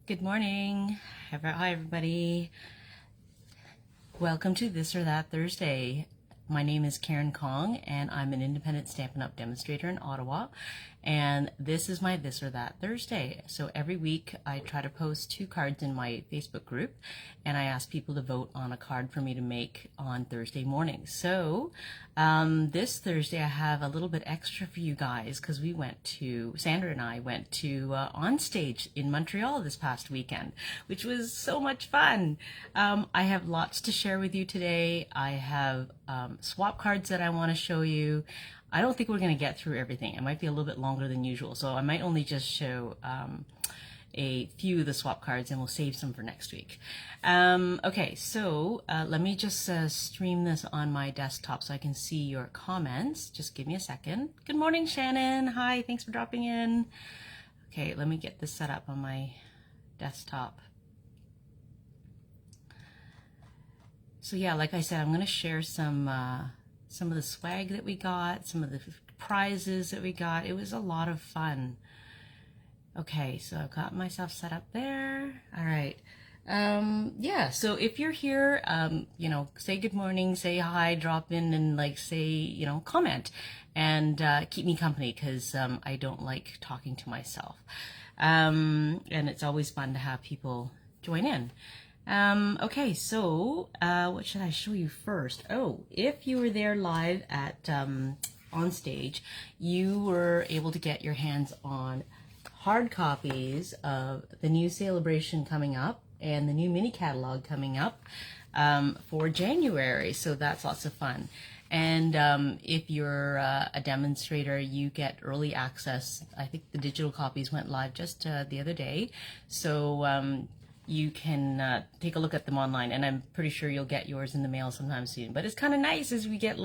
Good morning. Hi, everybody. Welcome to This or That Thursday. My name is Karen Kong, and I'm an independent Stampin' Up! Demonstrator in Ottawa. And this is my This or That Thursday. So every week I try to post 2 cards in my Facebook group, and I ask people to vote on a card for me to make on Thursday morning. So this Thursday I have a little bit extra for you guys because Sandra and I went to On Stage in Montreal this past weekend, which was so much fun. I have lots to share with you today. I have swap cards that I want to show you. I don't think we're going to get through everything. It might be a little bit longer than usual, so I might only just show a few of the swap cards, and we'll save some for next week. Okay, so let me just stream this on my desktop so I can see your comments. Just give me a second. Good morning, Shannon. Hi, thanks for dropping in. Okay, let me get this set up on my desktop. So yeah, like I said, I'm going to share some of the swag that we got, some of the prizes that we got. It was a lot of fun. Okay, so I've got myself set up there. All right. Yeah, so if you're here, say good morning, say hi, drop in and say, comment and keep me company because I don't like talking to myself. And it's always fun to have people join in. Okay, so what should I show you first? Oh, if you were there live at On Stage, you were able to get your hands on hard copies of the new celebration coming up and the new mini catalog coming up for January, so that's lots of fun. And if you're a demonstrator, you get early access. I think the digital copies went live just the other day, so you can take a look at them online, and I'm pretty sure you'll get yours in the mail sometime soon. But it's kind of nice as we get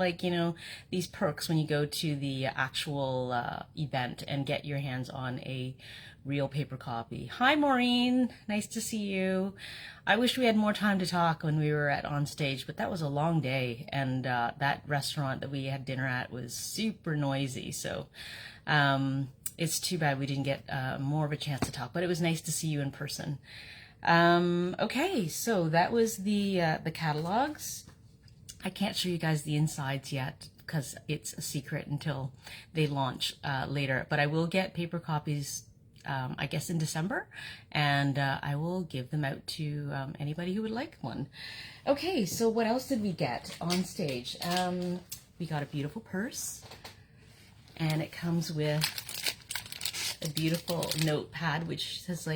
these perks when you go to the actual event and get your hands on a real paper copy. Hi, Maureen. Nice to see you. I wish we had more time to talk when we were at On Stage, but that was a long day, and that restaurant that we had dinner at was super noisy. So it's too bad we didn't get more of a chance to talk, but it was nice to see you in person. Okay, so that was the catalogs. I can't show you guys the insides yet because it's a secret until they launch later, but I will get paper copies I guess in December, and I will give them out to anybody who would like one. Okay, so what else did we get On Stage? We got a beautiful purse, and it comes with a beautiful notepad which says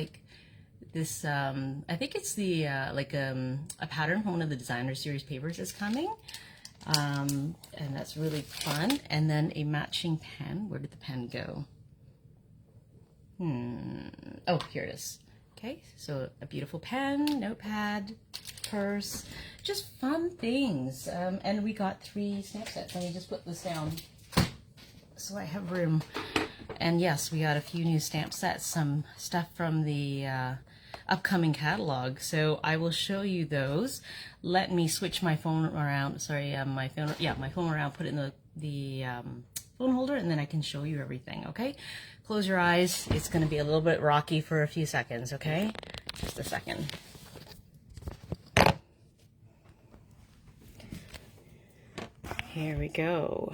this, I think it's the, a pattern from one of the designer series papers is coming. And that's really fun. And then a matching pen. Where did the pen go? Oh, here it is. Okay, so a beautiful pen, notepad, purse, just fun things. And we got 3 stamp sets. Let me just put this down so I have room. And yes, we got a few new stamp sets, some stuff from the upcoming catalog, so I will show you those. Let me switch my phone around. Sorry, my phone around. Put it in the phone holder, and then I can show you everything. Okay, close your eyes. It's going to be a little bit rocky for a few seconds. Okay, just a second. Here we go.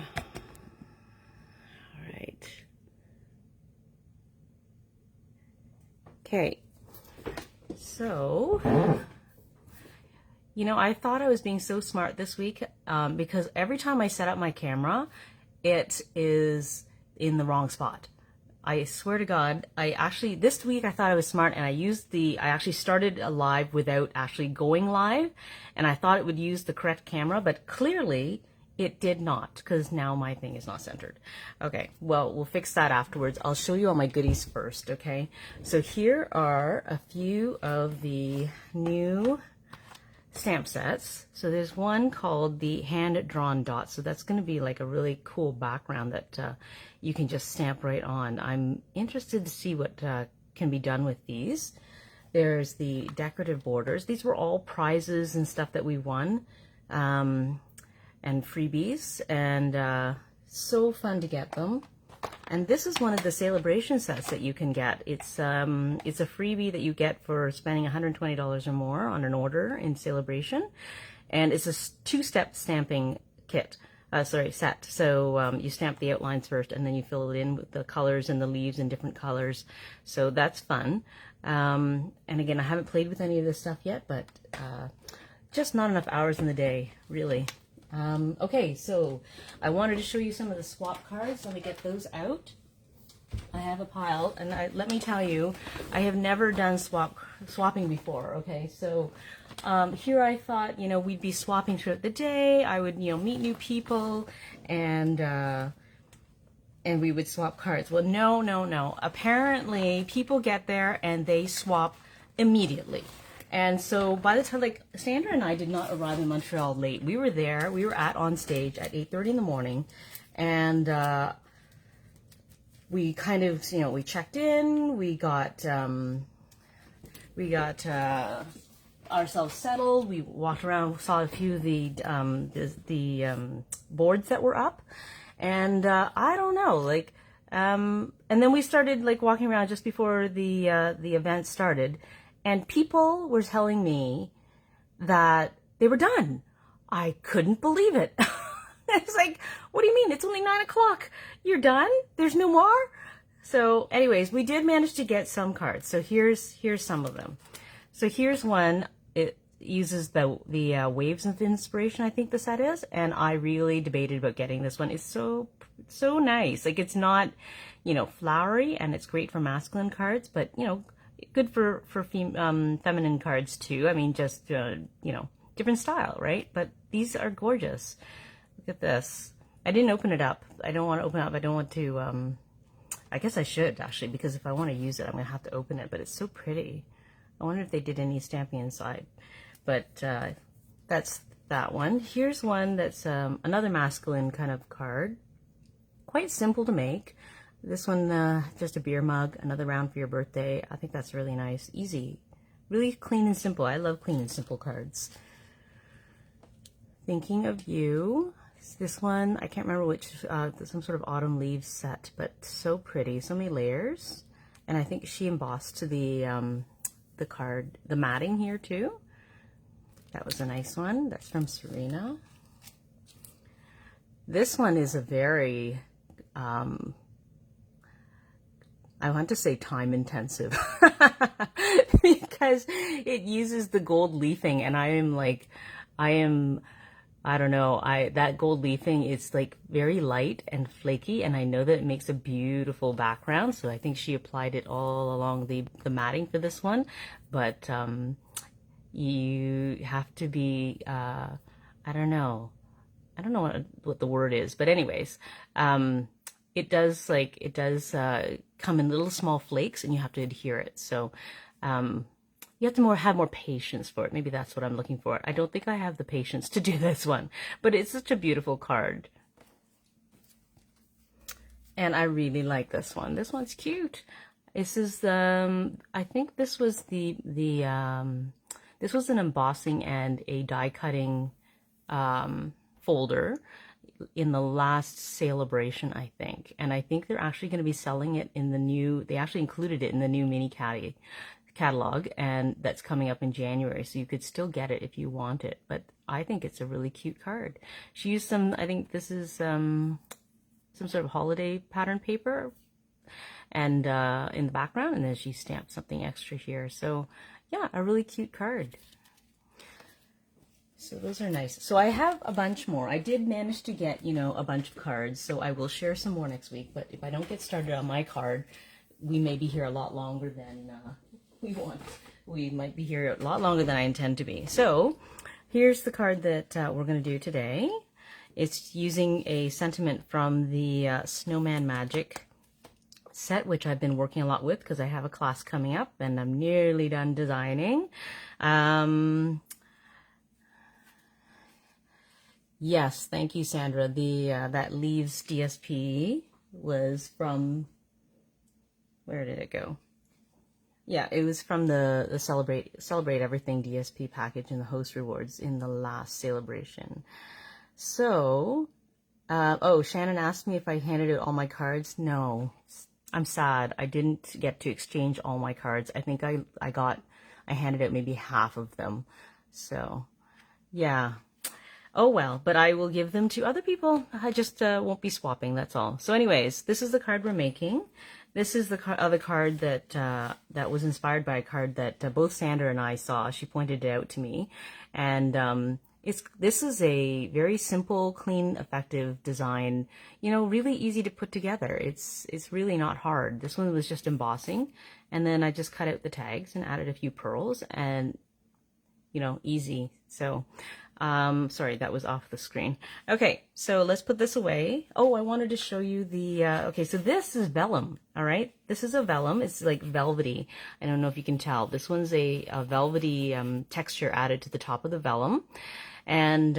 All right. Okay. So, I thought I was being so smart this week because every time I set up my camera, it is in the wrong spot. I swear to God, this week I thought I was smart, and I actually started a live without actually going live, and I thought it would use the correct camera, but clearly it did not, because now my thing is not centered. Okay, well, we'll fix that afterwards. I'll show you all my goodies first, okay? So here are a few of the new stamp sets. So there's one called the hand-drawn dots. So that's going to be like a really cool background that you can just stamp right on. I'm interested to see what can be done with these. There's the decorative borders. These were all prizes and stuff that we won. And freebies, and so fun to get them. And this is one of the celebration sets that you can get. It's a freebie that you get for spending $120 or more on an order in celebration. And it's a two-step stamping kit. Set. So you stamp the outlines first, and then you fill it in with the colors and the leaves in different colors. So that's fun. And again, I haven't played with any of this stuff yet, but just not enough hours in the day, really. Okay, so I wanted to show you some of the swap cards. Let me get those out. I have a pile, and let me tell you, I have never done swapping before. Okay, so here I thought, you know, we'd be swapping throughout the day. I would, you know, meet new people, and we would swap cards. Well, no. Apparently, people get there and they swap immediately. And so by the time, like, Sandra and I did not arrive in Montreal late. We were there. We were on stage at 8:30 in the morning, and we kind of, you know, we checked in. We got ourselves settled. We walked around, saw a few of the boards that were up, and I don't know, like, and then we started like walking around just before the event started. And people were telling me that they were done. I couldn't believe it. It's like, what do you mean? It's only 9 o'clock. You're done? There's no more? So anyways, we did manage to get some cards. So here's some of them. So here's one. It uses the Waves of Inspiration, I think the set is. And I really debated about getting this one. It's so nice. Like, it's not, you know, flowery, and it's great for masculine cards, but, you know, good for feminine cards too. I mean, just you know, different style, right? But these are gorgeous. Look at this. I didn't open it up. I don't want to open it up. I don't want to. I guess I should actually, because if I want to use it, I'm gonna have to open it. But it's so pretty. I wonder if they did any stamping inside. But that's that one. Here's one that's another masculine kind of card. Quite simple to make. This one, just a beer mug, another round for your birthday. I think that's really nice. Easy. Really clean and simple. I love clean and simple cards. Thinking of You. This one, I can't remember which, some sort of autumn leaves set, but so pretty. So many layers. And I think she embossed the card, the matting here too. That was a nice one. That's from Serena. This one is a very... I want to say time intensive because it uses the gold leafing, and I don't know, that gold leafing is like very light and flaky, and I know that it makes a beautiful background. So I think she applied it all along the matting for this one, but you have to be, I don't know what the word is, but anyways, it does come in little small flakes, and you have to adhere it. So you have to have more patience for it. Maybe that's what I'm looking for. I don't think I have the patience to do this one, but it's such a beautiful card. And I really like this one. This one's cute. This is I think this was this was an embossing and a die cutting folder in the last celebration, I think. And I think they're actually going to be selling it in the new, they actually included it in the new mini catalog, and that's coming up in January. So you could still get it if you want it. But I think it's a really cute card. She used some, I think this is some sort of holiday pattern paper and in the background, and then she stamped something extra here. So yeah, a really cute card. So those are nice. So I have a bunch more. I did manage to get, you know, a bunch of cards, so I will share some more next week. But if I don't get started on my card, we may be here a lot longer than we want. We might be here a lot longer than I intend to be. So here's the card that we're going to do today. It's using a sentiment from the Snowman Magic set, which I've been working a lot with because I have a class coming up and I'm nearly done designing. Yes, thank you, Sandra. The that Leaves DSP was from, where did it go? Yeah, it was from the Celebrate Everything DSP package in the host rewards in the last celebration. So Oh, Shannon asked me if I handed out all my cards. No, I'm sad. I didn't get to exchange all my cards. I think I handed out maybe half of them. So, yeah. Oh well, but I will give them to other people. I just won't be swapping, that's all. So anyways, this is the card we're making. This is the other card that that was inspired by a card that both Sandra and I saw. She pointed it out to me. And this is a very simple, clean, effective design, you know, really easy to put together. It's really not hard. This one was just embossing, and then I just cut out the tags and added a few pearls, and you know, easy. So sorry, that was off the screen. Okay, so let's put this away. Oh, I wanted to show you the okay, so this is vellum. All right, this is a vellum. It's like velvety. I don't know if you can tell. This one's a velvety texture added to the top of the vellum, and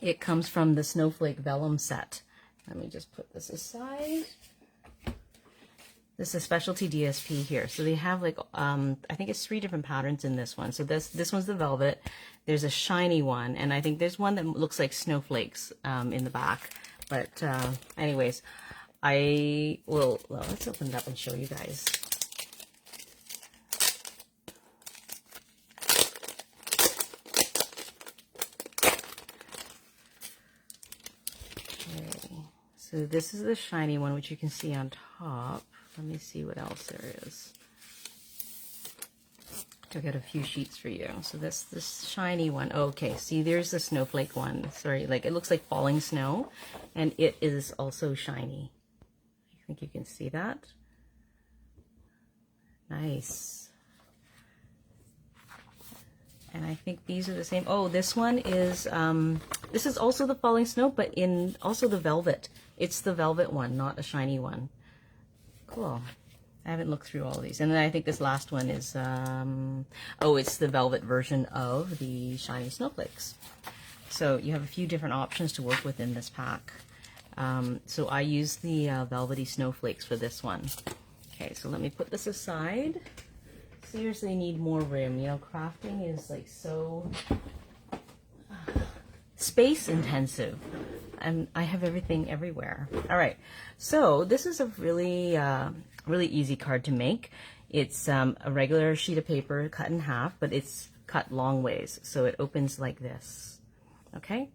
it comes from the Snowflake Vellum set. Let me just put this aside. This is a specialty DSP here. So they have like, I think it's 3 different patterns in this one. So this one's the velvet. There's a shiny one. And I think there's one that looks like snowflakes in the back. But anyways, well, let's open it up and show you guys. Okay. So this is the shiny one, which you can see on top. Let me see what else there is. Took out a few sheets for you. So this shiny one. Okay, see, there's the snowflake one. Sorry, like it looks like falling snow, and it is also shiny. I think you can see that. Nice. And I think these are the same. Oh, this one is this is also the falling snow, but in also the velvet. It's the velvet one, not a shiny one. Cool. I haven't looked through all of these. And then I think this last one is, oh, it's the velvet version of the shiny snowflakes. So you have a few different options to work with in this pack. So I use the velvety snowflakes for this one. Okay, so let me put this aside. Seriously need more room. You know, crafting is like so space intensive. And I have everything everywhere. All right, so this is a really, really easy card to make. It's a regular sheet of paper cut in half, but it's cut long ways, so it opens like this. Okay.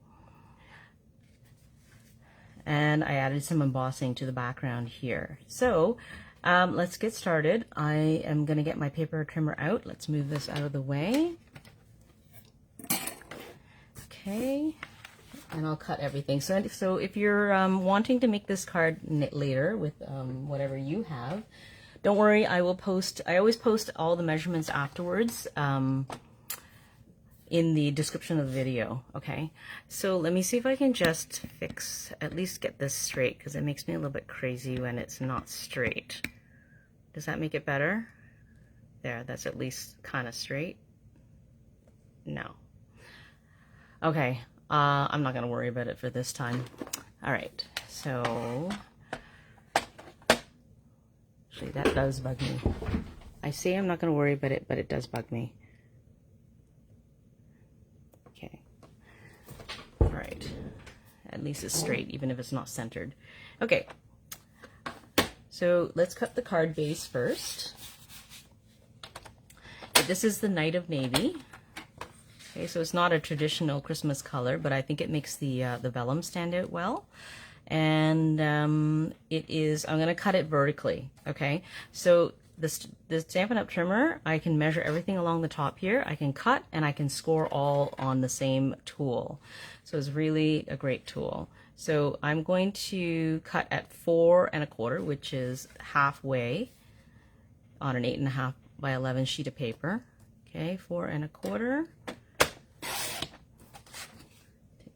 And I added some embossing to the background here. So let's get started. I am going to get my paper trimmer out. Let's move this out of the way. Okay. And I'll cut everything. So if you're wanting to make this card later with whatever you have, don't worry. I always post all the measurements afterwards in the description of the video. Okay. So let me see if I can just at least get this straight, because it makes me a little bit crazy when it's not straight. Does that make it better? There. That's at least kind of straight. No. Okay. I'm not going to worry about it for this time. All right, so actually that does bug me. I say I'm not going to worry about it, but it does bug me. Okay. All right. At least it's straight, even if it's not centered. Okay. So let's cut the card base first. This is the Night of Navy. Okay, so it's not a traditional Christmas color, but I think it makes the vellum stand out well. And it is, I'm going to cut it vertically. Okay, so the Stampin' Up! Trimmer, I can measure everything along the top here. I can cut and I can score all on the same tool. So it's really a great tool. So I'm going to cut at 4 1/4, which is halfway on an 8.5 by 11 sheet of paper. Okay, 4 1/4.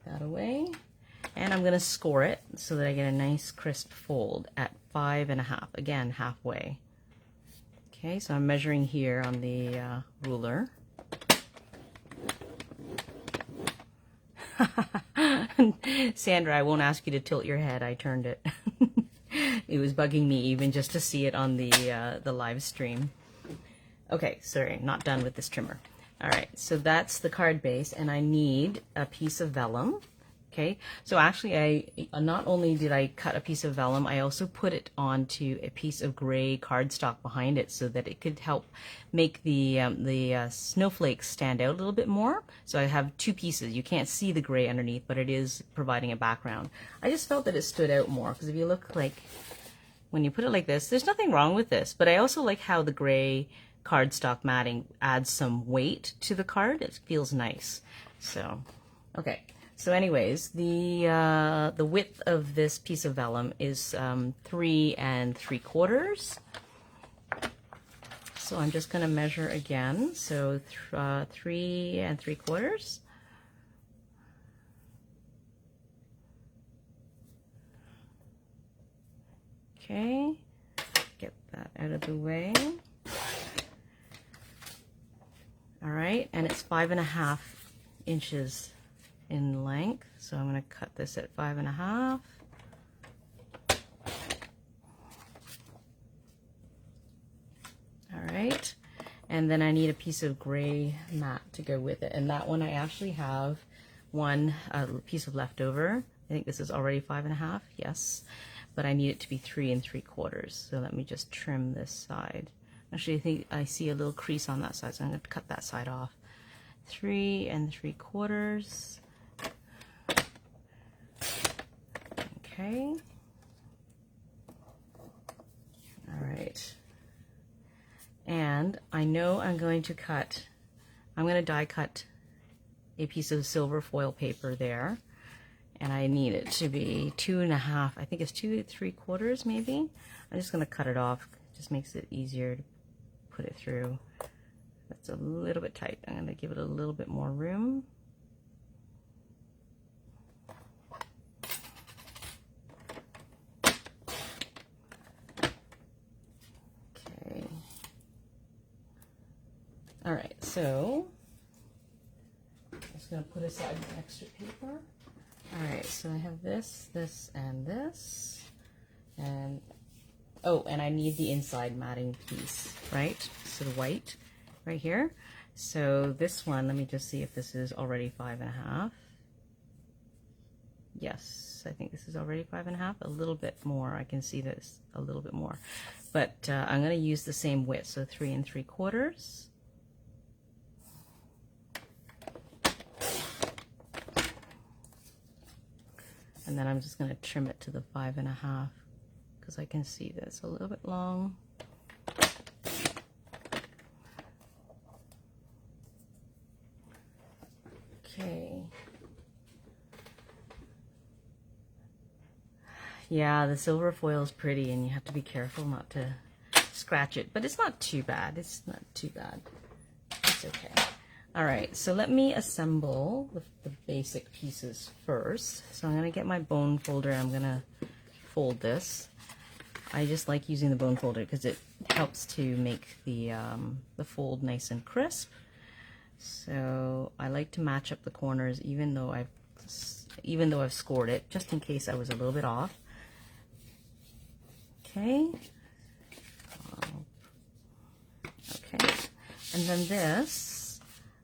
That away, and I'm going to score it so that I get a nice crisp fold at 5 1/2, again halfway. Okay, so I'm measuring here on the ruler. Sandra, I won't ask you to tilt your head. I turned it. It was bugging me even just to see it on the live stream. Okay, sorry, not done with this trimmer. All right, so that's the card base, and I need a piece of vellum. Okay, so actually I not only did I cut a piece of vellum, I also put it onto a piece of gray cardstock behind it so that it could help make the snowflakes stand out a little bit more. So I have two pieces. You can't see the gray underneath, but it is providing a background. I just felt that it stood out more because if you look like, when you put it like this, there's nothing wrong with this, but I also like how the gray cardstock matting adds some weight to the card. It feels nice. So, okay. So anyways, the width of this piece of vellum is 3 3/4. So I'm just going to measure again. So 3 3/4. Okay, get that out of the way. All right, and it's 5.5 inches in length, so I'm going to cut this at 5.5. All right, and then I need a piece of gray mat to go with it, and that one I actually have one piece of leftover. I think this is already 5.5, yes, but I need it to be 3 3/4. So let me just trim this side. Actually, I think I see a little crease on that side, so I'm going to cut that side off. 3 3/4. Okay. All right. And I know I'm going to die cut a piece of silver foil paper there. And I need it to be 2.5, I think it's 2 3/4 maybe. I'm just going to cut it off. It just makes it easier to put it through. That's a little bit tight. I'm going to give it a little bit more room. Okay. All right, so I'm just going to put aside the extra paper. All right, so I have this, this, and this, and oh, and I need the inside matting piece, right? So the white right here. So this one, let me just see if this is already 5.5. Yes, I think this is already 5.5. A little bit more. I can see this a little bit more, but I'm going to use the same width, so 3 3/4. And then I'm just going to trim it to the 5.5 because I can see that it's a little bit long. Okay. Yeah, the silver foil is pretty and you have to be careful not to scratch it, but it's not too bad. It's not too bad. It's okay. All right, so let me assemble the basic pieces first. So I'm going to get my bone folder. I'm going to fold this. I just like using the bone folder because it helps to make the fold nice and crisp. So I like to match up the corners even though I've scored it, just in case I was a little bit off. Okay. Okay, and then this,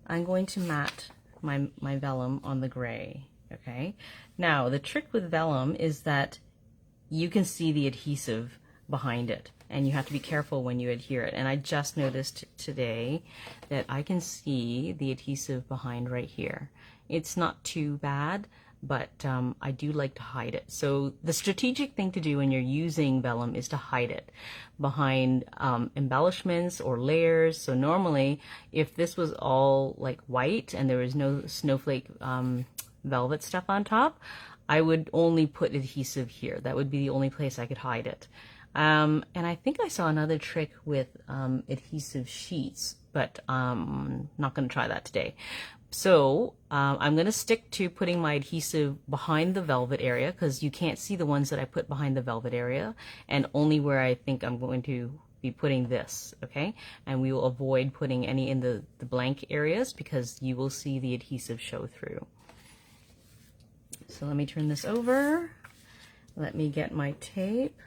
I'm going to mat my vellum on the gray, okay? Now, the trick with vellum is that you can see the adhesive behind it, and you have to be careful when you adhere it. And I just noticed today that I can see the adhesive behind right here. It's not too bad, but I do like to hide it. So the strategic thing to do when you're using vellum is to hide it behind embellishments or layers. So normally, if this was all like white and there was no snowflake velvet stuff on top, I would only put adhesive here. That would be the only place I could hide it. And I think I saw another trick with adhesive sheets, but I'm not going to try that today. So I'm going to stick to putting my adhesive behind the velvet area because you can't see the ones that I put behind the velvet area, and only where I think I'm going to be putting this, okay? And we will avoid putting any in the blank areas because you will see the adhesive show through. So let me turn this over. Let me get my tape.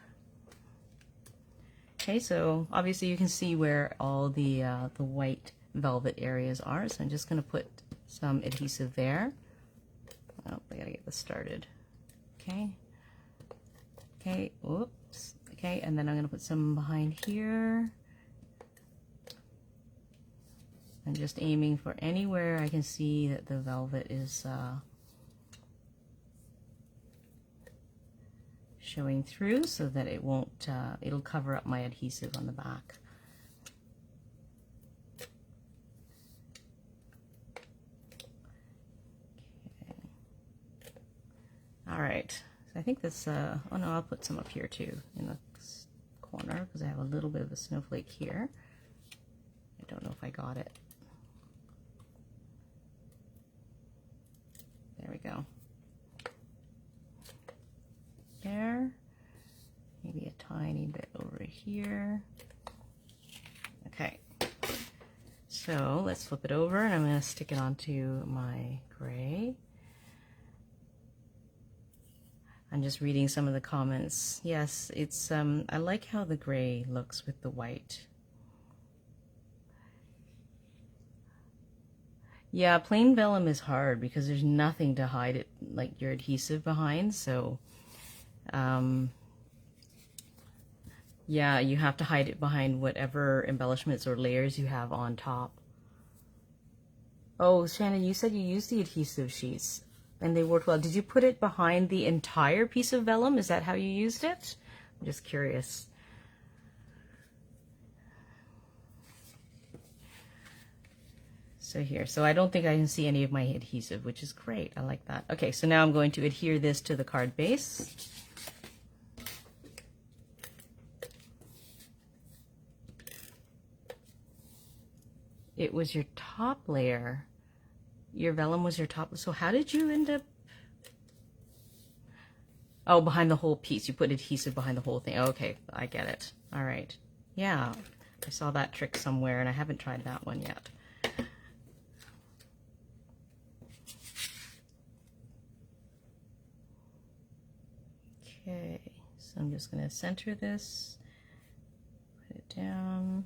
Okay, so obviously you can see where all the white velvet areas are, so I'm just going to put some adhesive there. Oh, I gotta get this started. Okay. Okay, whoops. Okay, and then I'm gonna put some behind here. I'm just aiming for anywhere I can see that the velvet is showing through, so that it won't, it'll cover up my adhesive on the back. Okay. All right, so I think this, oh no, I'll put some up here too, in the corner, because I have a little bit of a snowflake here. I don't know if I got it. There we go. There. Maybe a tiny bit over here. Okay. So let's flip it over, and I'm going to stick it onto my gray. I'm just reading some of the comments. Yes, it's I like how the gray looks with the white. Yeah, plain vellum is hard because there's nothing to hide it, like your adhesive behind, so yeah, you have to hide it behind whatever embellishments or layers you have on top. Oh, Shannon, you said you used the adhesive sheets and they worked well. Did you put it behind the entire piece of vellum? Is that how you used it? I'm just curious. So here, so I don't think I can see any of my adhesive, which is great. I like that. Okay, so now I'm going to adhere this to the card base. It was your top layer. Your vellum was your top. So how did you end up? Oh, behind the whole piece. You put adhesive behind the whole thing. Okay, I get it. All right. Yeah, I saw that trick somewhere and I haven't tried that one yet. Okay, so I'm just going to center this, put it down.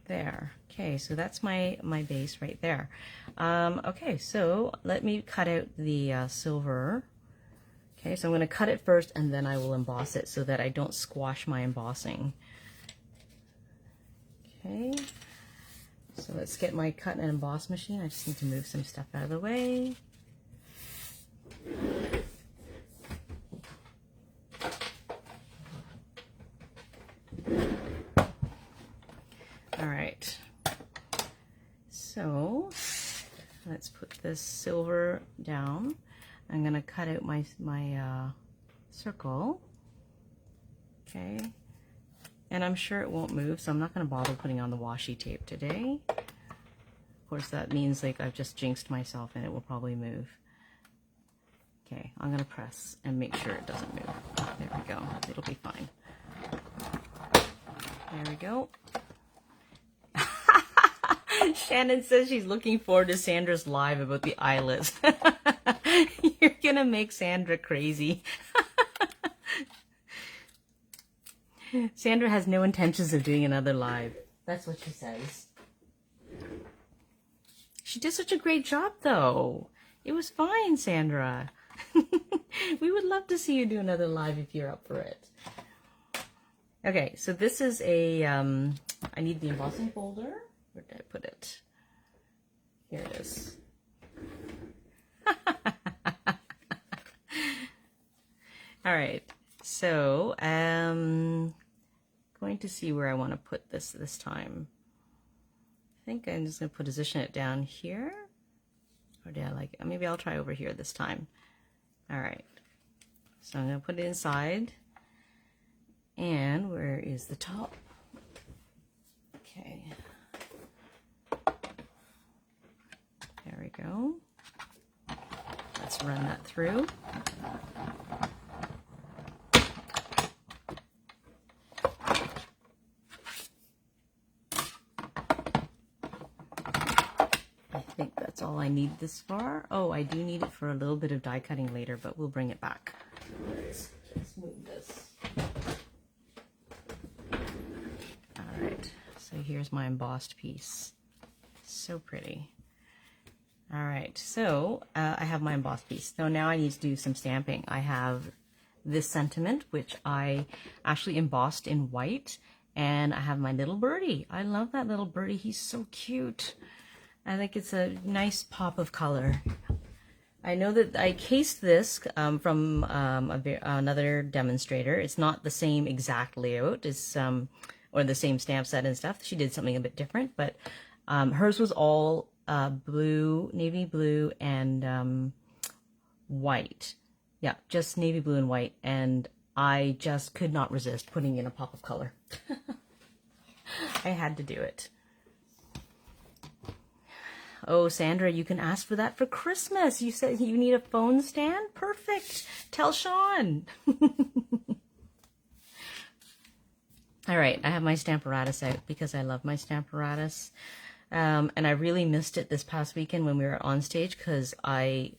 There. Okay, so that's my base right there. Okay, so let me cut out the silver. Okay, so I'm going to cut it first and then I will emboss it so that I don't squash my embossing. Okay. So let's get my cut and emboss machine. I just need to move some stuff out of the way. All right. So let's put this silver down. I'm gonna cut out my circle. Okay. And I'm sure it won't move, so I'm not going to bother putting on the washi tape today. Of course, that means like I've just jinxed myself and it will probably move. Okay, I'm going to press and make sure it doesn't move. There we go. It'll be fine. There we go. Shannon says she's looking forward to Sandra's live about the eyelets. You're going to make Sandra crazy. Sandra has no intentions of doing another live. That's what she says. She did such a great job, though. It was fine, Sandra. We would love to see you do another live if you're up for it. Okay, so this is a, I need the embossing folder. Where did I put it? Here it is. All right. So, going to see where I want to put this time. I think I'm just going to position it down here. Or do I like it? Maybe I'll try over here this time. All right. So I'm going to put it inside. And where is the top? Okay. There we go. Let's run that through. I think that's all I need this far. Oh, I do need it for a little bit of die cutting later, but we'll bring it back. Let's move this. All right, so here's my embossed piece. So pretty. All right, so I have my emboss piece. So now I need to do some stamping. I have this sentiment, which I actually embossed in white, and I have my little birdie. I love that little birdie. He's so cute. I think it's a nice pop of color. I know that I cased this from another demonstrator. It's not the same exact layout as or the same stamp set and stuff. She did something a bit different, but hers was all blue, navy blue, and white. Yeah, just navy blue and white, and I just could not resist putting in a pop of color. I had to do it. Oh, Sandra, you can ask for that for Christmas. You said you need a phone stand? Perfect. Tell Sean. All right, I have my Stamparatus out because I love my Stamparatus. And I really missed it this past weekend when we were on stage because I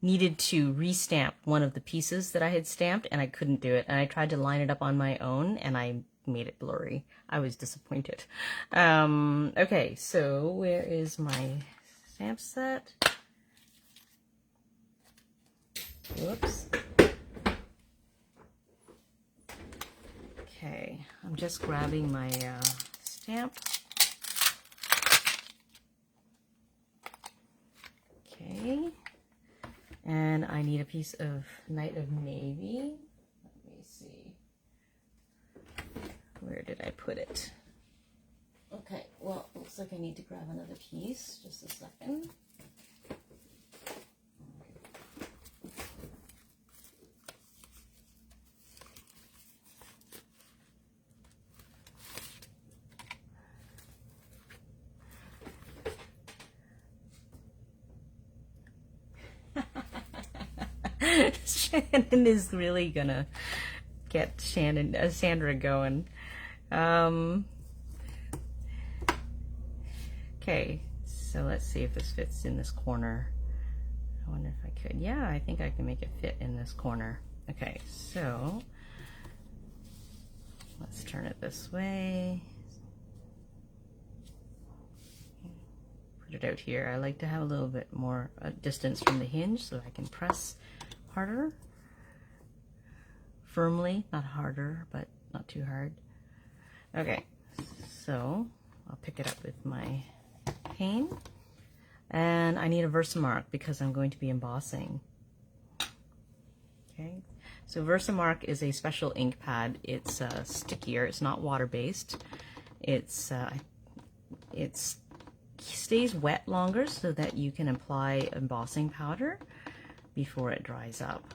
needed to restamp one of the pieces that I had stamped and I couldn't do it. And I tried to line it up on my own and I made it blurry. I was disappointed. Okay, so where is my stamp set? Whoops. Okay, I'm just grabbing my stamp. Okay, and I need a piece of Night of Navy. Let me see. Where did I put it? Okay, well, looks like I need to grab another piece. Just a second. Shannon is really gonna get Sandra going. Okay, so let's see if this fits in this corner. I wonder if I could. Yeah, I think I can make it fit in this corner. Okay, so let's turn it this way. Put it out here. I like to have a little bit more distance from the hinge so I can press harder. Firmly, not harder, but not too hard. Okay, so I'll pick it up with my pane. And I need a Versamark because I'm going to be embossing. Okay, so Versamark is a special ink pad. It's stickier. It's not water-based. It stays wet longer so that you can apply embossing powder before it dries up.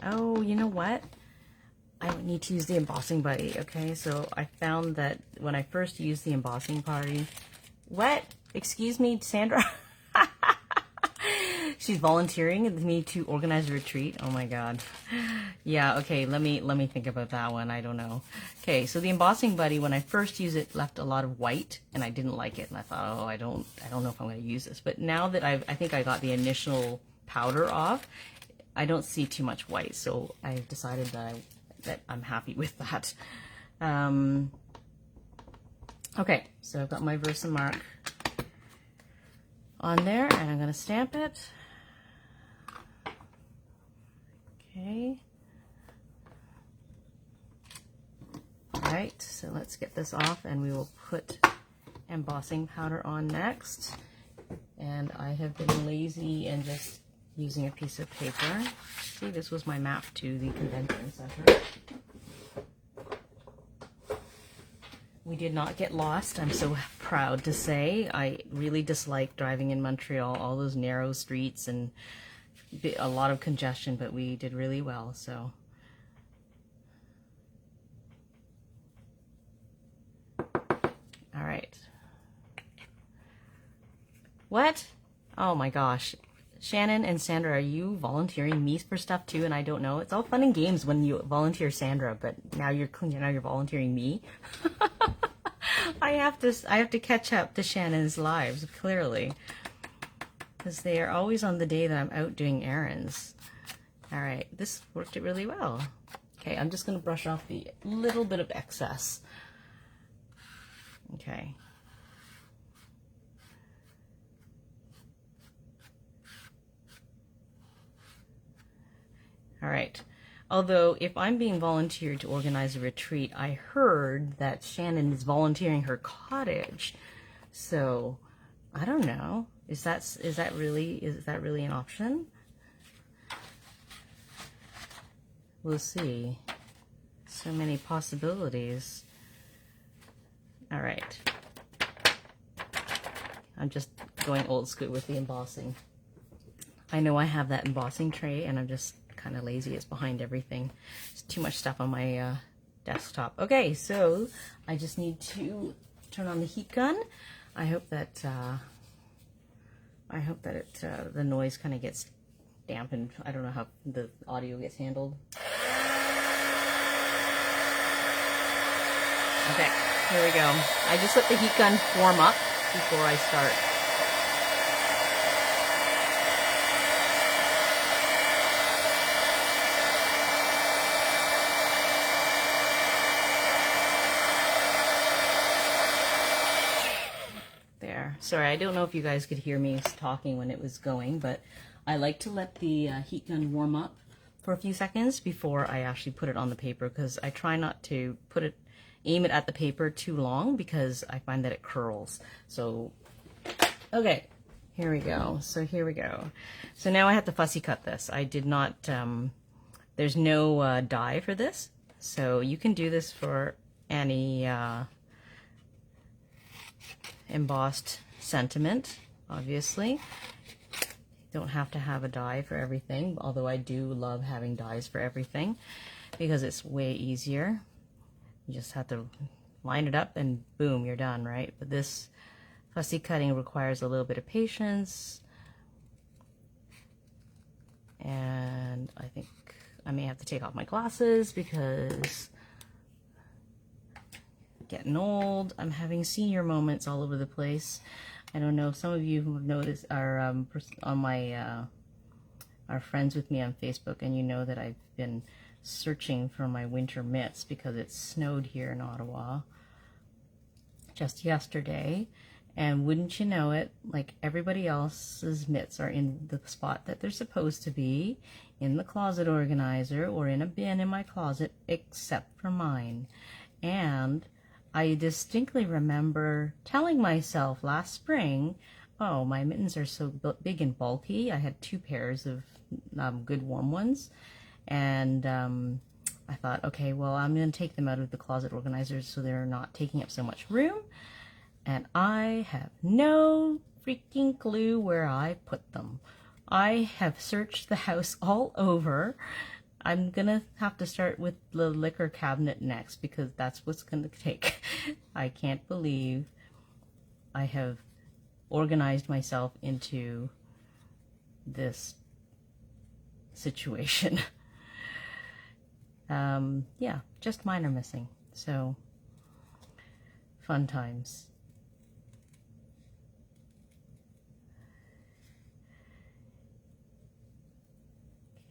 Oh, you know what? I need to use the embossing buddy, okay? So I found that when I first used the embossing party, what? Excuse me, Sandra? She's volunteering with me to organize a retreat. Oh my God. Yeah, okay, let me think about that one. I don't know. Okay, so the embossing buddy, when I first used it, left a lot of white and I didn't like it. And I thought, oh, I don't know if I'm gonna use this. But now that I think I got the initial powder off, I don't see too much white. So I've decided that I'm happy with that. Okay, so I've got my Versamark on there and I'm gonna stamp it. Okay. All right, so let's get this off and we will put embossing powder on next. And I have been lazy and just using a piece of paper. See, this was my map to the convention center. We did not get lost, I'm so proud to say. I really dislike driving in Montreal, all those narrow streets and a lot of congestion, but we did really well, so. All right. What? Oh my gosh. Shannon and Sandra, are you volunteering me for stuff too and I don't know? It's all fun and games when you volunteer Sandra, but now you're volunteering me. I have to catch up to Shannon's lives, clearly. Because they are always on the day that I'm out doing errands. All right, this worked really well. Okay, I'm just going to brush off the little bit of excess. Okay. All right. Although, if I'm being volunteered to organize a retreat, I heard that Shannon is volunteering her cottage. So, I don't know. Is that really an option? We'll see. So many possibilities. All right. I'm just going old school with the embossing. I know I have that embossing tray, and I'm just kind of lazy. It's behind everything. There's too much stuff on my desktop. Okay, so I just need to turn on the heat gun. I hope that the noise kind of gets dampened. I don't know how the audio gets handled. Okay, here we go. I just let the heat gun warm up before I start. There. Sorry, I don't know if you guys could hear me talking when it was going, but I like to let the heat gun warm up for a few seconds before I actually put it on the paper, because I try not to aim it at the paper too long, because I find that it curls. So, okay, here we go. So here we go. So now I have to fussy cut this. I did not, there's no die for this. So you can do this for any embossed sentiment, obviously. Don't have to have a die for everything, although I do love having dies for everything because it's way easier. You just have to line it up and boom, you're done, right? But this fussy cutting requires a little bit of patience. And I think I may have to take off my glasses because getting old. I'm having senior moments all over the place. I don't know if some of you who have noticed are on my are friends with me on Facebook, and you know that I've been searching for my winter mitts because it snowed here in Ottawa just yesterday, and wouldn't you know it, like everybody else's mitts are in the spot that they're supposed to be, in the closet organizer or in a bin in my closet, except for mine. And I distinctly remember telling myself last spring, oh, my mittens are so big and bulky. I had 2 pairs of good warm ones. And I thought, okay, well, I'm going to take them out of the closet organizers so they're not taking up so much room. And I have no freaking clue where I put them. I have searched the house all over. I'm going to have to start with the liquor cabinet next because that's what's going to take. I can't believe I have organized myself into this situation. Yeah, just mine are missing. So, fun times.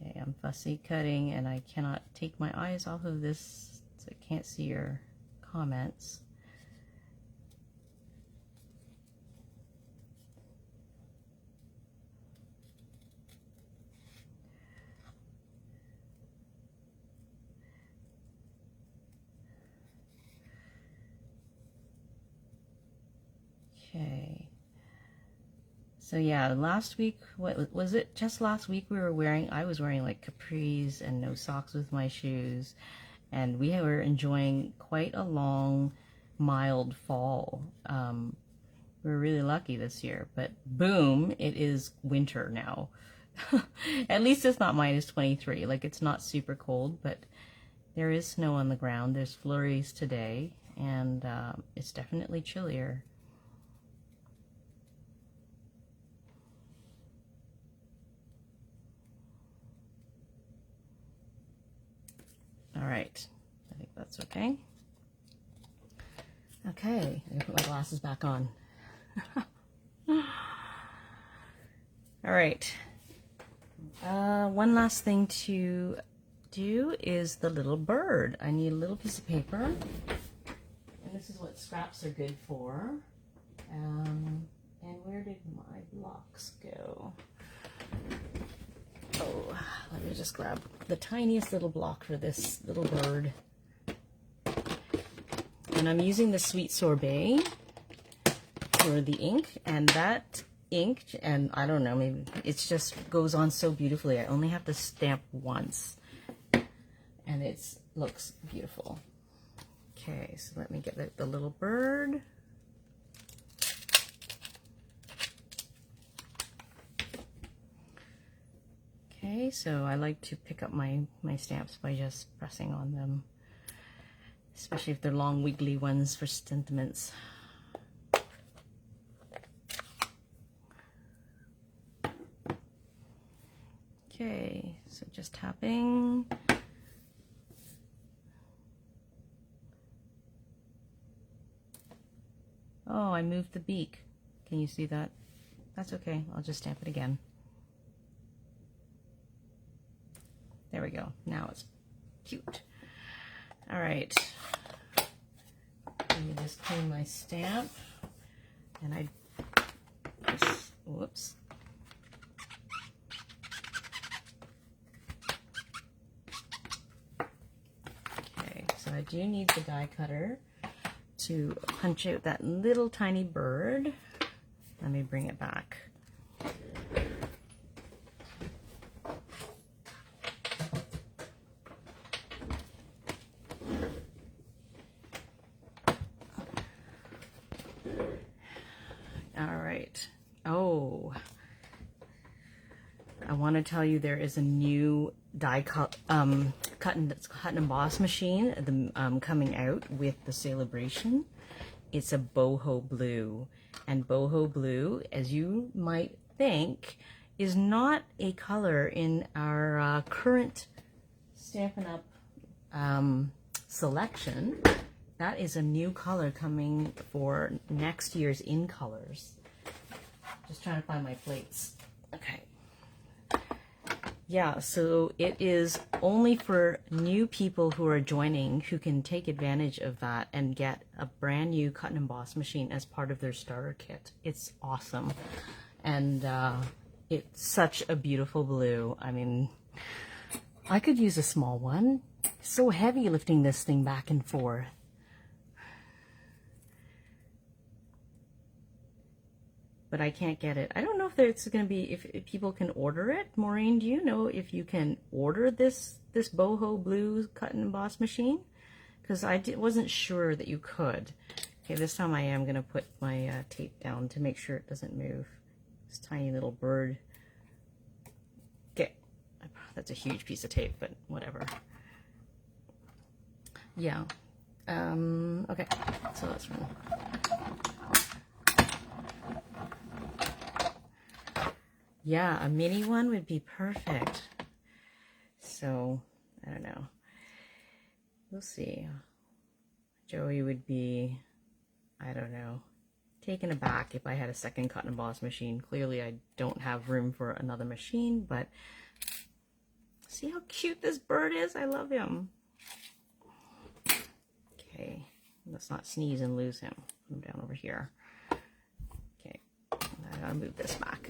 Okay, I'm fussy cutting and I cannot take my eyes off of this, so I can't see your comments. Okay. So yeah, last week, what was it? Just last week I was wearing like capris and no socks with my shoes, and we were enjoying quite a long, mild fall. We were really lucky this year, but boom, it is winter now. At least it's not -23. Like, it's not super cold, but there is snow on the ground. There's flurries today, and it's definitely chillier. All right, I think that's okay. Okay, I'm gonna put my glasses back on. All right, one last thing to do is the little bird. I need a little piece of paper, and this is what scraps are good for. And where did my blocks go? Oh, let me just grab the tiniest little block for this little bird. And I'm using the Sweet Sorbet for the ink, and that ink, and I don't know, maybe it just goes on so beautifully. I only have to stamp once, and it looks beautiful. Okay, so let me get the little bird. Okay, so I like to pick up my stamps by just pressing on them, especially if they're long wiggly ones for sentiments. Okay, so just tapping. Oh, I moved the beak. Can you see that? That's okay, I'll just stamp it again. There we go, now it's cute. All right, let me just clean my stamp. And I just, whoops. Okay, so I do need the die cutter to punch out that little tiny bird. Let me bring it back. All right. Oh, I want to tell you there is a new cut and emboss machine coming out with the celebration. It's a boho blue, and boho blue, as you might think, is not a color in our current Stampin' Up! Selection. That is a new color coming for next year's In Colors. Just trying to find my plates. Okay. Yeah, so it is only for new people who are joining who can take advantage of that and get a brand new cut and emboss machine as part of their starter kit. It's awesome. And it's such a beautiful blue. I mean, I could use a small one. It's so heavy lifting this thing back and forth. But I can't get it. I don't know if it's going to be, if people can order it. Maureen, do you know if you can order this boho blue cut and emboss machine? Because I wasn't sure that you could. Okay, this time I am going to put my tape down to make sure it doesn't move. This tiny little bird. Okay, that's a huge piece of tape, but whatever. Yeah. Okay, so let's run. Yeah, a mini one would be perfect. So, I don't know. We'll see. Joey would be, I don't know, taken aback if I had a second cut and emboss machine. Clearly I don't have room for another machine, but see how cute this bird is? I love him. Okay, let's not sneeze and lose him. Put him down over here. Okay, I gotta move this back.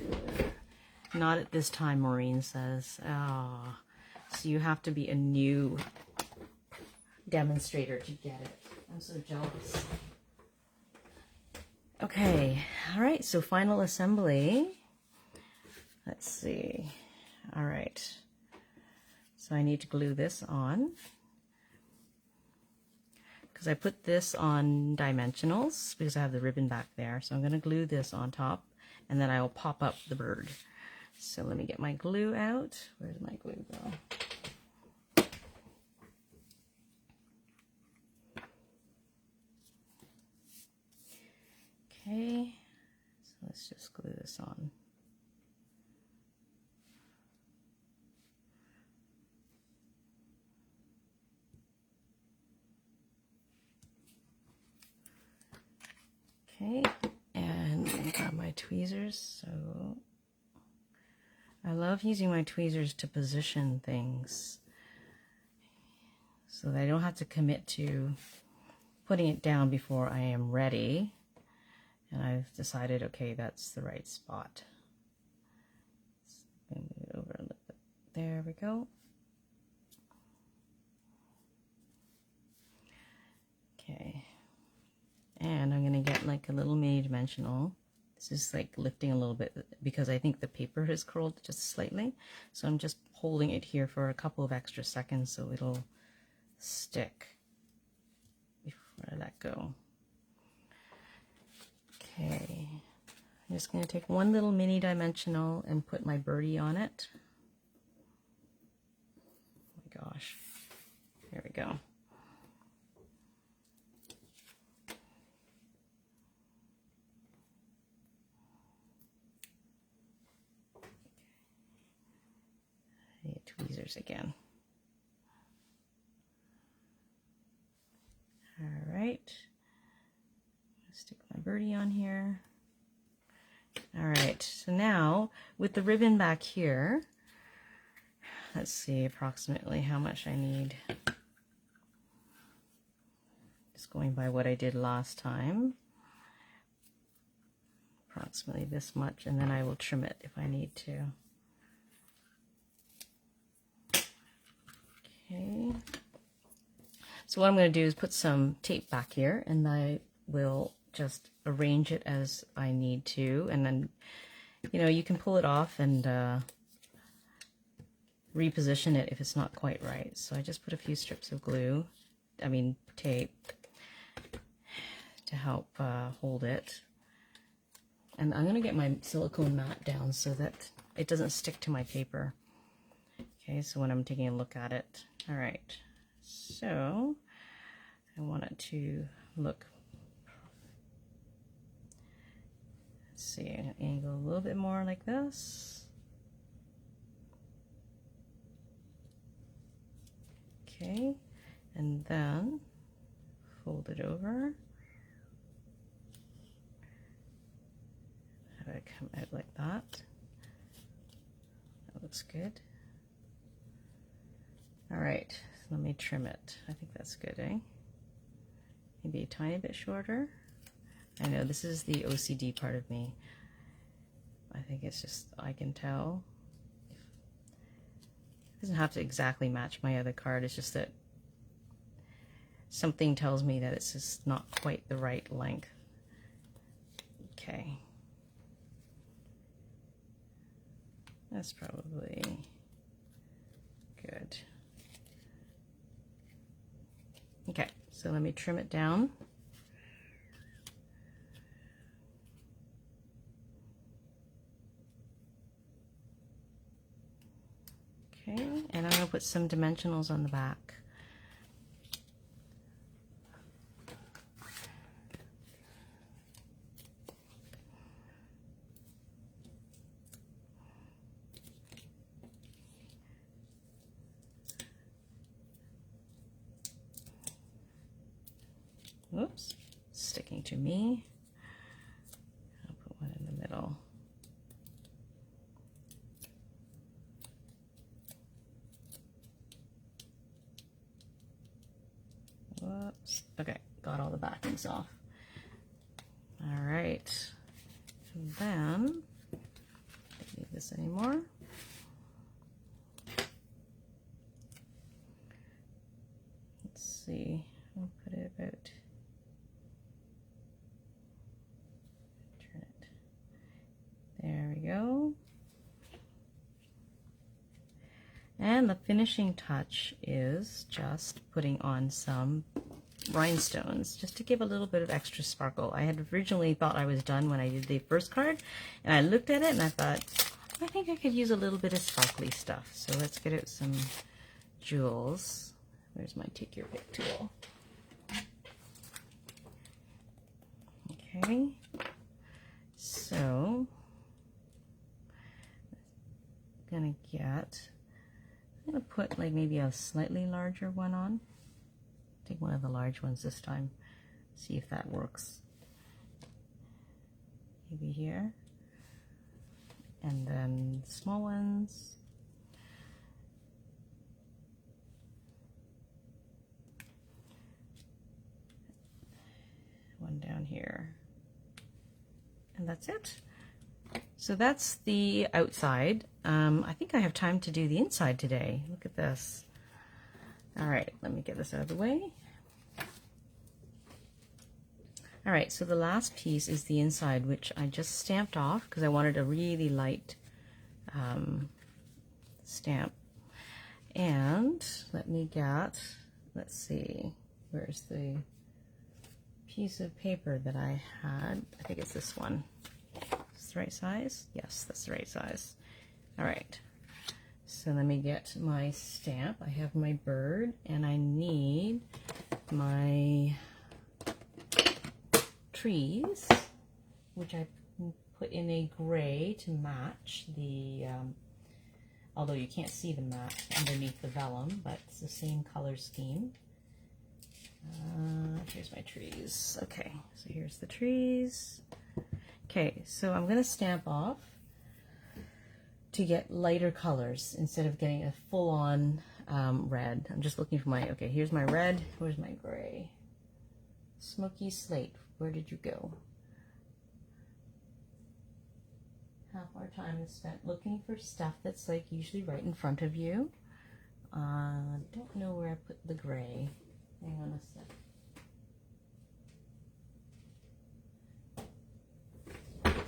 Not at this time, Maureen says. Oh, so you have to be a new demonstrator to get it. I'm so jealous. Okay, all right, so final assembly. Let's see. All right, so I need to glue this on because I put this on dimensionals because I have the ribbon back there. So I'm going to glue this on top, and then I will pop up the bird. So let me get my glue out. Where's my glue go? Okay, so let's just glue this on. Okay, and I got my tweezers, so I love using my tweezers to position things so that I don't have to commit to putting it down before I am ready. And I've decided, okay, that's the right spot. Let's move it over a little bit There we go. Okay. And I'm going to get like a little mini dimensional. This is like lifting a little bit because I think the paper has curled just slightly. So I'm just holding it here for a couple of extra seconds so it'll stick before I let go. Okay. I'm just going to take one little mini dimensional and put my birdie on it. Oh my gosh. There we go. Tweezers again. All right, stick my birdie on here. All right, so now with the ribbon back here, let's see approximately how much I need. Just going by what I did last time. Approximately this much, and then I will trim it if I need to. Okay, so what I'm going to do is put some tape back here, and I will just arrange it as I need to, and then, you know, you can pull it off and reposition it if it's not quite right. So I just put a few strips of tape to help hold it. And I'm going to get my silicone mat down so that it doesn't stick to my paper. Okay, so when I'm taking a look at it. All right, so I want it to look, let's see, I'm going to angle a little bit more like this. Okay, and then fold it over. Have it come out like that. That looks good. All right, so let me trim it. I think that's good, eh? Maybe a tiny bit shorter. I know this is the OCD part of me. I think it's just, I can tell. It doesn't have to exactly match my other card. It's just that something tells me that it's just not quite the right length. Okay. That's probably good. Okay, so let me trim it down. Okay, and I'm going to put some dimensionals on the back. Oops, sticking to me. I'll put one in the middle. Whoops. Okay, got all the backings off. All right. And then, don't need this anymore. Let's see. I'll put it about. There we go. And the finishing touch is just putting on some rhinestones just to give a little bit of extra sparkle. I had originally thought I was done when I did the first card, and I looked at it and I thought, I think I could use a little bit of sparkly stuff. So let's get out some jewels. Where's my take your pick tool? Okay, so I'm gonna put like maybe a slightly larger one on. Take one of the large ones this time, see if that works. Maybe here, and then small ones. One down here, and that's it. So that's the outside. I think I have time to do the inside today. Look at this. All right, let me get this out of the way. All right, so the last piece is the inside, which I just stamped off because I wanted a really light stamp. And let me get, let's see, where's the piece of paper that I had? I think it's this one. Is this the right size? Yes, that's the right size. All right, so let me get my stamp. I have my bird, and I need my trees, which I put in a gray to match the, although you can't see the mat underneath the vellum, but it's the same color scheme. Here's my trees. Okay, so here's the trees. Okay, so I'm going to stamp off to get lighter colors instead of getting a full-on red. I'm just looking for my, okay, here's my red, where's my gray? Smoky Slate, where did you go? Half our time is spent looking for stuff that's like usually right in front of you. Don't know where I put the gray. Hang on a sec.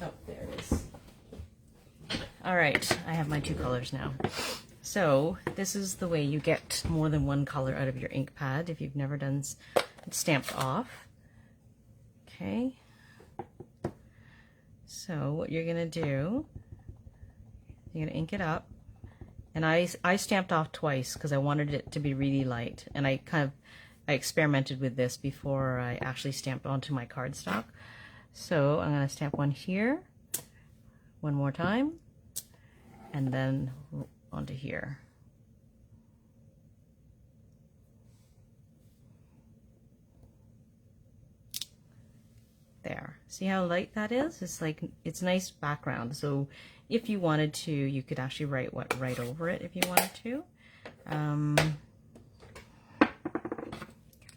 Oh, there it is. All right, I have my two colors now. So this is the way you get more than one color out of your ink pad if you've never done stamped off. Okay. So what you're gonna do, you're gonna ink it up, and I stamped off twice because I wanted it to be really light, and I experimented with this before I actually stamped onto my cardstock. So I'm gonna stamp one here, one more time, and then onto here. There. See how light that is? It's like, it's nice background. So if you wanted to, you could actually write right over it if you wanted to.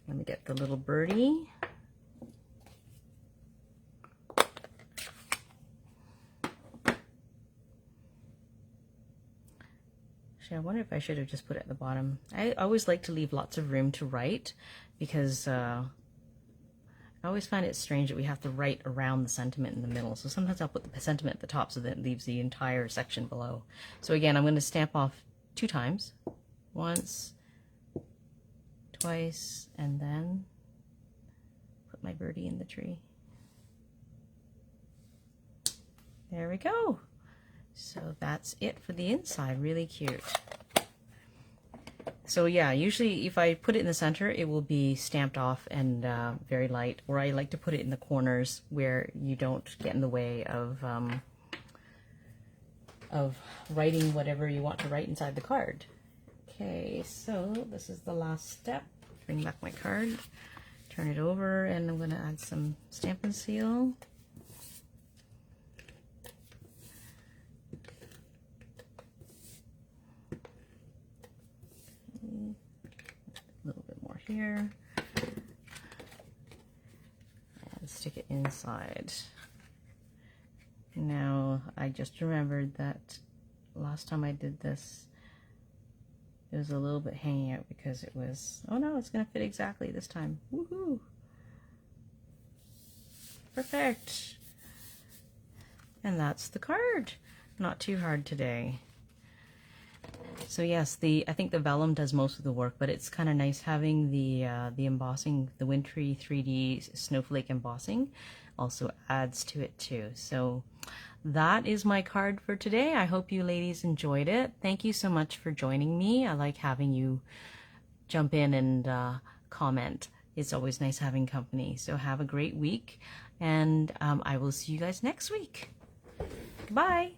Let me get the little birdie. Actually, I wonder if I should have just put it at the bottom. I always like to leave lots of room to write because I always find it strange that we have to write around the sentiment in the middle. So sometimes I'll put the sentiment at the top so that it leaves the entire section below. So again, I'm going to stamp off 2 times. Once, twice, and then put my birdie in the tree. There we go. So that's it for the inside. Really cute. So yeah, usually if I put it in the center, it will be stamped off and very light, or I like to put it in the corners where you don't get in the way of writing whatever you want to write inside the card. Okay, so this is the last step. Bring back my card, turn it over, and I'm going to add some Stampin' Seal. Here and stick it inside. Now I just remembered that last time I did this it was a little bit hanging out because it was, oh no, it's gonna fit exactly this time. Woohoo! Perfect. And that's the card. Not too hard today. So yes, I think the vellum does most of the work, but it's kind of nice having the embossing, the Wintry 3D Snowflake embossing also adds to it too. So that is my card for today. I hope you ladies enjoyed it. Thank you so much for joining me. I like having you jump in and comment. It's always nice having company. So have a great week, and I will see you guys next week. Goodbye.